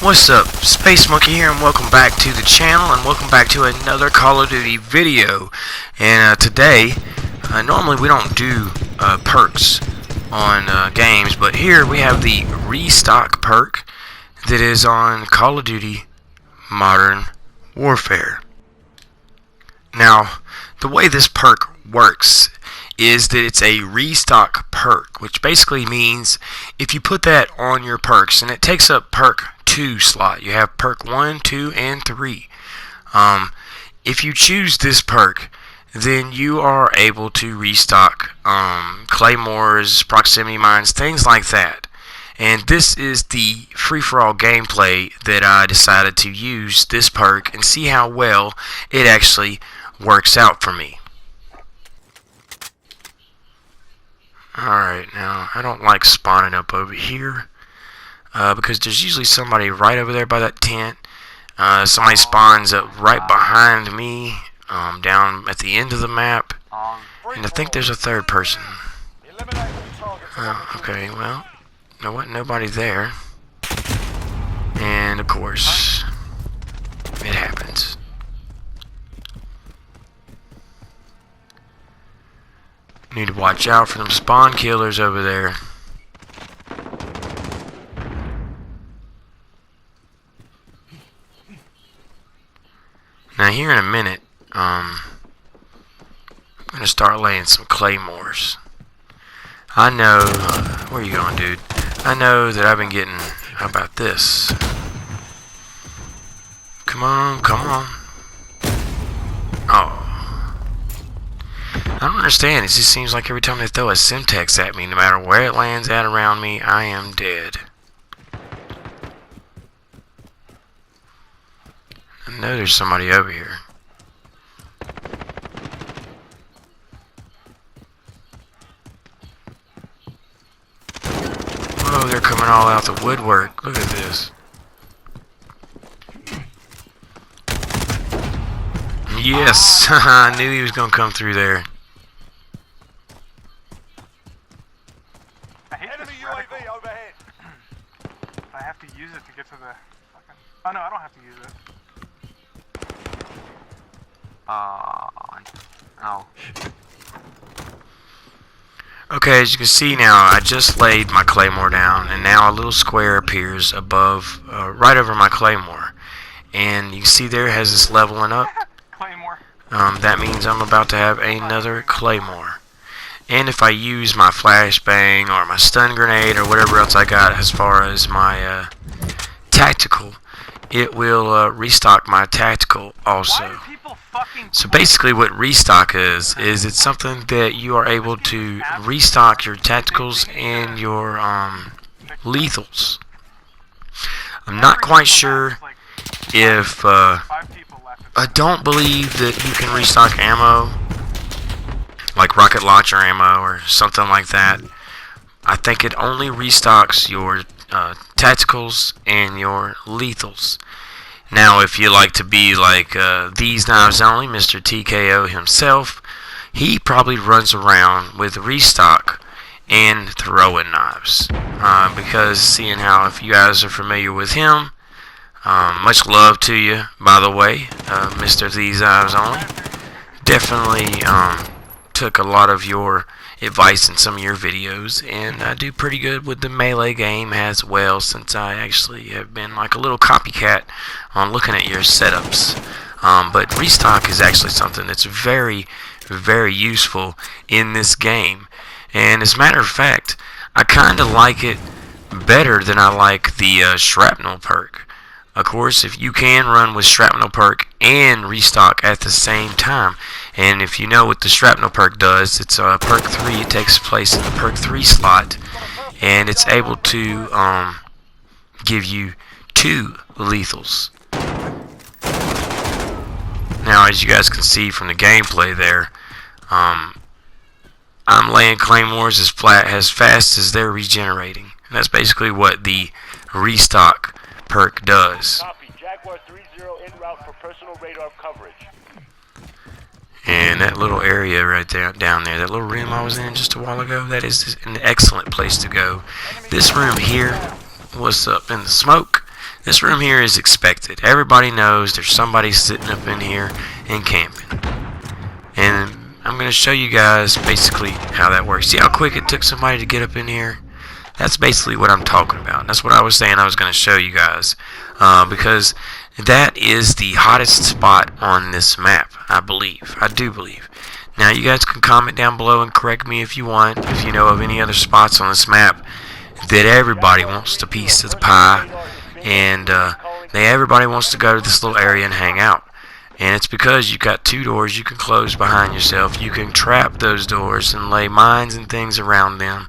What's up, Space Monkey here, and welcome back to the channel, and welcome back to another Call of Duty video. And today, normally we don't do perks on games, but here we have the Restock perk that is on Call of Duty Modern Warfare. Now, the way this perk works is that it's a restock perk, which basically means if you put that on your perks, and it takes up perk 2 slot. You have perk 1, 2, and 3. If you choose this perk, then you are able to restock claymores, proximity mines, things like that. And this is the free-for-all gameplay that I decided to use this perk and see how well it actually works out for me. Alright, now I don't like spawning up over here because there's usually somebody right over there by that tent. Somebody spawns up right behind me down at the end of the map, and I think there's a third person. Okay, well, you know what? Nobody there, and of course it happens. Need to watch out for them spawn killers over there. Now here in a minute, I'm gonna start laying some claymores. I know, where you going, dude? I know that I've been getting, how about this? Come on, come on. Oh. I don't understand. It just seems like every time they throw a Semtex at me, no matter where it lands at around me, I am dead. I know there's somebody over here. Whoa, they're coming all out the woodwork. Look at this. Yes, I knew he was going to come through there. Enemy UAV overhead. I have to use it to get to the fucking... Oh no, I don't have to use it. Oh. Okay, as you can see now, I just laid my claymore down, and now a little square appears above, right over my claymore. And you can see there it has this leveling up. Claymore. That means I'm about to have another claymore. And if I use my flashbang or my stun grenade or whatever else I got as far as my tactical, it will restock my tactical also. So basically what restock is it's something that you are able to restock your tacticals and your lethals. I'm not quite sure if I don't believe that you can restock ammo like rocket launcher ammo or something like that. I think it only restocks your tacticals and your lethals. Now, if you like to be like These Knives Only, Mr. TKO himself, he probably runs around with restock and throwing knives. Because seeing how, if you guys are familiar with him, much love to you, by the way, Mr. These Knives Only. Definitely took a lot of your advice in some of your videos, and I do pretty good with the melee game as well, since I actually have been like a little copycat on looking at your setups. But restock is actually something that's very, very useful in this game, and as a matter of fact, I kind of like it better than I like the shrapnel perk. Of course, if you can run with shrapnel perk and restock at the same time, and if you know what the shrapnel perk does, it's perk 3. It takes place in the perk 3 slot, and it's able to give you 2 lethals. Now, as you guys can see from the gameplay there, I'm laying claymores as fast as they're regenerating, and that's basically what the restock perk does. And that little area right down there, that little room I was in just a while ago, that is an excellent place to go. This room here was up in the smoke, This room here is expected. Everybody knows there's somebody sitting up in here and camping. And I'm going to show you guys basically how that works. See how quick it took somebody to get up in here? That's basically what I'm talking about. That's what I was saying I was going to show you guys. Because that is the hottest spot on this map, I believe. I do believe. Now, you guys can comment down below and correct me if you want, if you know of any other spots on this map that everybody wants a piece of the pie, and everybody wants to go to this little area and hang out. And it's because you've got two doors you can close behind yourself. You can trap those doors and lay mines and things around them.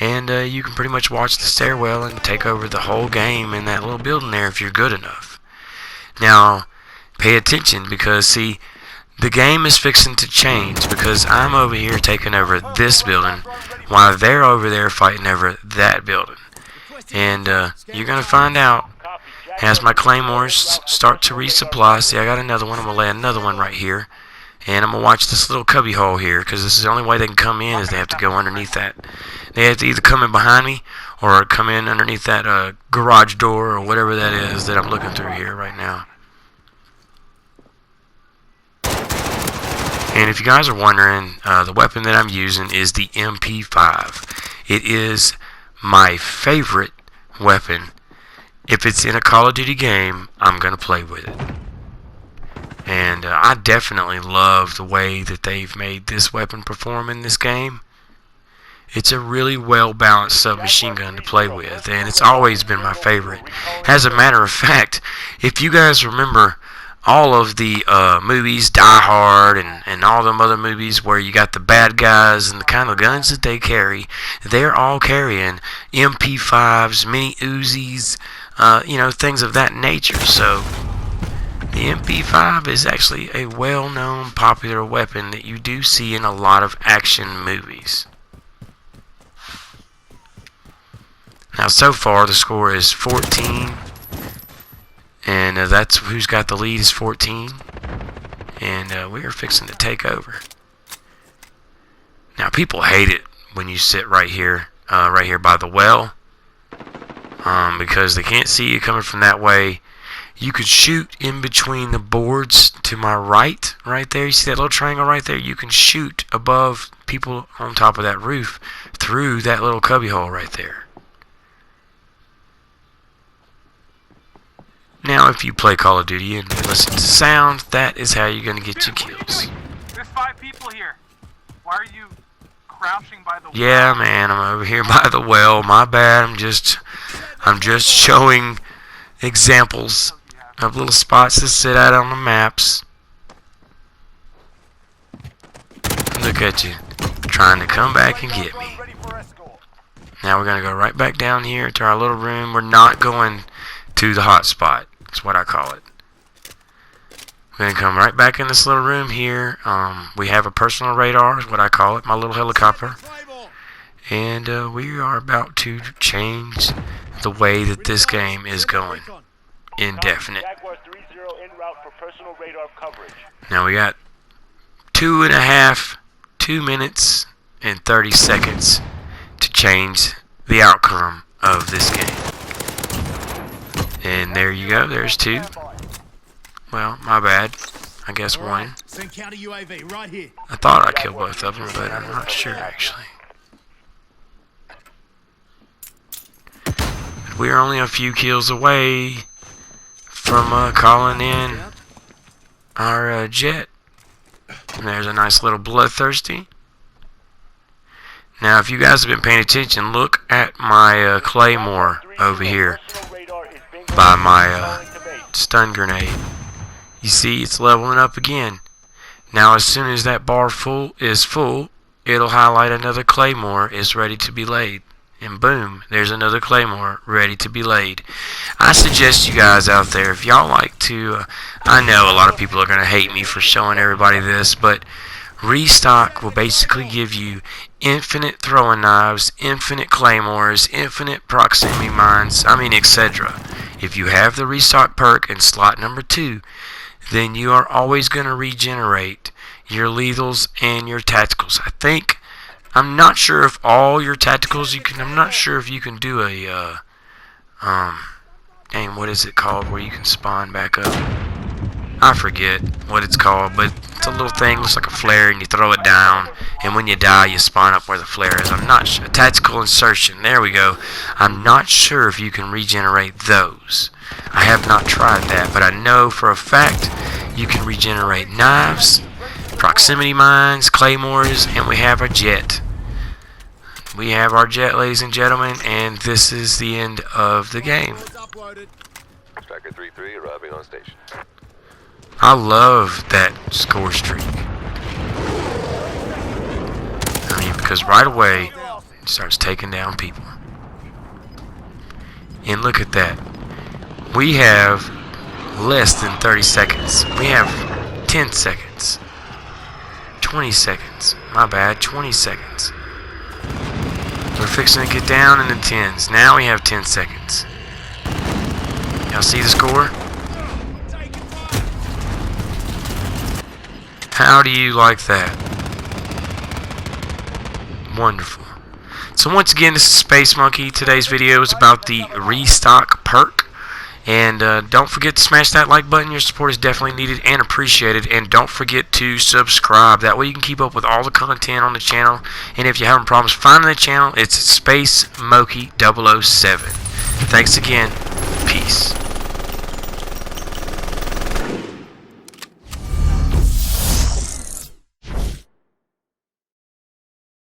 And you can pretty much watch the stairwell and take over the whole game in that little building there if you're good enough. Now, pay attention because, see, the game is fixing to change because I'm over here taking over this building while they're over there fighting over that building. And you're going to find out as my claymores start to resupply. See, I got another one. I'm going to lay another one right here. And I'm going to watch this little cubby hole here because this is the only way they can come in is they have to go underneath that. They have to either come in behind me or come in underneath that garage door or whatever that is that I'm looking through here right now. And if you guys are wondering, the weapon that I'm using is the MP5. It is my favorite weapon. If it's in a Call of Duty game, I'm going to play with it. And I definitely love the way that they've made this weapon perform in this game. It's a really well-balanced submachine gun to play with, and it's always been my favorite. As a matter of fact, if you guys remember all of the movies, Die Hard, and all them other movies where you got the bad guys and the kind of guns that they carry, they're all carrying MP5s, mini Uzis, things of that nature. So the MP5 is actually a well-known, popular weapon that you do see in a lot of action movies. Now, so far, the score is 14. And that's who's got the lead is 14. And we are fixing to take over. Now, people hate it when you sit right here by the well. Because they can't see you coming from that way. You could shoot in between the boards to my right there. You see that little triangle right there? You can shoot above people on top of that roof through that little cubby hole right there. Now, if you play Call of Duty and listen to sound, that is how you're going to get your kills. There's 5 people here. Why are you crouching by the well? Yeah, man, I'm over here by the well. My bad. I'm just showing examples of little spots to sit at on the maps. Look at you, trying to come back and get me. Now we're going to go right back down here to our little room. We're not going to the hot spot. That's what I call it. We're going to come right back in this little room here. We have a personal radar, is what I call it, my little helicopter. And we are about to change the way that this game is going. Indefinite. Now we got 2 minutes and 30 seconds to change the outcome of this game. And there you go, there's 2. Well, my bad. I guess 1. I thought I killed both of them, but I'm not sure actually. We're only a few kills away from calling in our jet. And there's a nice little bloodthirsty. Now, if you guys have been paying attention, look at my claymore over here by my stun grenade. You see, it's leveling up again. Now, as soon as that bar is full, it'll highlight another claymore is ready to be laid. And boom, there's another claymore ready to be laid. I suggest you guys out there, if y'all like to, I know a lot of people are going to hate me for showing everybody this, but Restock will basically give you infinite throwing knives, infinite claymores, infinite proximity mines, etc. If you have the Restock perk in slot number 2, then you are always going to regenerate your lethals and your tacticals. I'm not sure if all your tacticals I'm not sure if you can do a dang, what is it called where you can spawn back up? I forget what it's called, but it's a little thing, looks like a flare, and you throw it down, and when you die, you spawn up where the flare is. I'm not sure. Tactical insertion, there we go. I'm not sure if you can regenerate those. I have not tried that, but I know for a fact you can regenerate knives, proximity mines, claymores, and we have our jet. We have our jet, ladies and gentlemen, and this is the end of the game. Striker 3-3 arriving on station. I love that score streak. I mean, because right away, it starts taking down people. And look at that. We have less than 30 seconds. We have 10 seconds. 20 seconds. My bad, 20 seconds. We're fixing to get down in the 10s. Now we have 10 seconds. Y'all see the score? How do you like that? Wonderful. So once again, this is Space Monkey. Today's video is about the restock perk. And don't forget to smash that like button. Your support is definitely needed and appreciated. And don't forget to subscribe. That way you can keep up with all the content on the channel. And if you're having problems finding the channel, it's Space Monkey 007. Thanks again. Peace.